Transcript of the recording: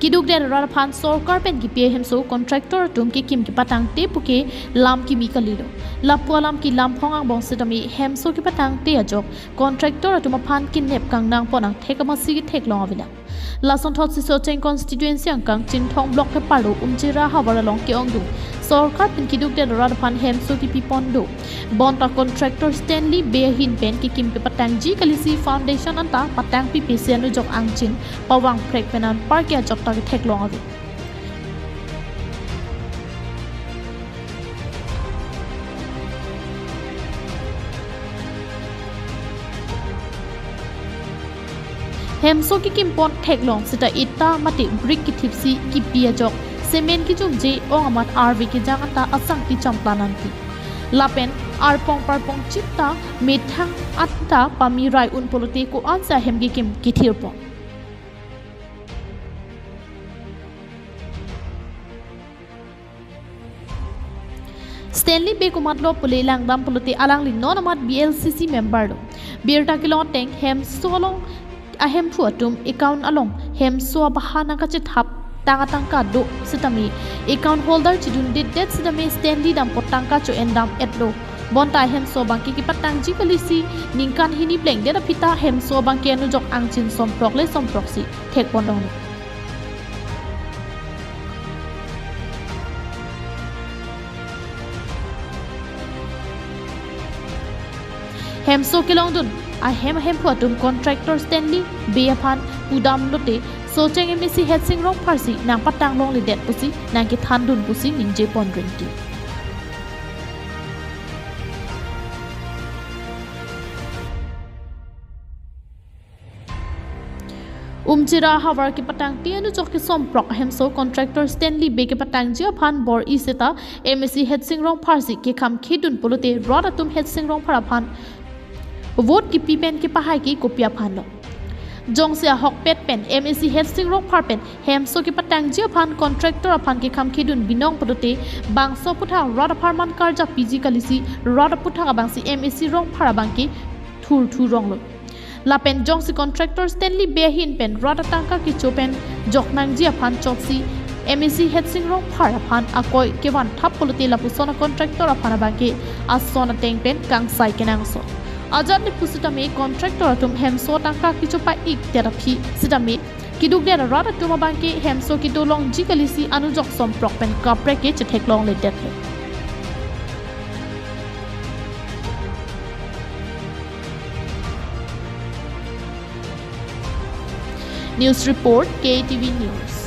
kiduk der rar phan sorkar pen ki pe hemso contractor tum ki kim kepatangte puke lam ki mi kalilo lapua lam ki lam phongang bong sitami hemso kepatangte ajok contractor tum phan ki nep kang nang ponang thekamasi ki thek long avila lason thot si socheng constituency angkang chin thong block ke paru umchera ahavar long ki ongdu sorkar pen kiduk der rar phan hemso ki pipondo bonta contractor Stanley behin pen ki kim kepatangji kalisi foundation anta patang pi pesianu jok angchin pawang prek penan park ya jok ta thek long avi hemso ki kim pon thek long sita ita mati brick ki thipsi ki pia jok cement ki jum je ong amat rv ki jang ata asang ki champlanan ki lapen arpong parpong chipta methang atta pami rai un polote ko ansa hemgi kim kithirpo Stanley be kumatlo pule langdam polote alang lin non amat BLCC member do birta kilong teng hem solong ahem phuatum account along hem so bahana ka chithap tanga do sitami account holder chidun det sitami Stanley dam potangka cho endam etlo bonta hemso bangki ki patangji kalisi ningkan hini pleng dera pita hemso bangki anu jok angchin somprok le somproksi thek pondong hemso kilongdun ahem phuatum contractor Stanley beaphan udam lote socheng MAC Headsing Rongphar si nang patang long lidet pusi nang ki thandun pusi ningje pondrenti Umchera ahavar kepatangte anu jok ki somprok hemso contractor Stanley be kepatangji aphan bor iseta MAC Headsing Rongphar si ke kham khidun polote rod atum Headsing Rongphar aphan vote ki pipen ki pahai ki kopia phan lo jongsia hok pet pen MAC Headsing Rongphar pen hemso ki patangji aphan contractor aphan ki kham khidun binong polote bangso putha rod apharman karja PG kalisi rod putha abangsi MAC Rongphar abangki thur rong lo lapen jongsi contractor Stanley behin pen rod atangka ki chopen joknangji aphan chopsi MAC Headsing Rongphar aphan akoi kevan thap polote lapusona contractor aphan abangki asona tengpen kangsai kenangso ajad ni pusitame contractor atum hemso tangka kichopa ik therapy sitame kiduk der rod atum abangki hemso ki dolong jikalisi anujok somprok pen kapre ke chethek long le det News report KTV News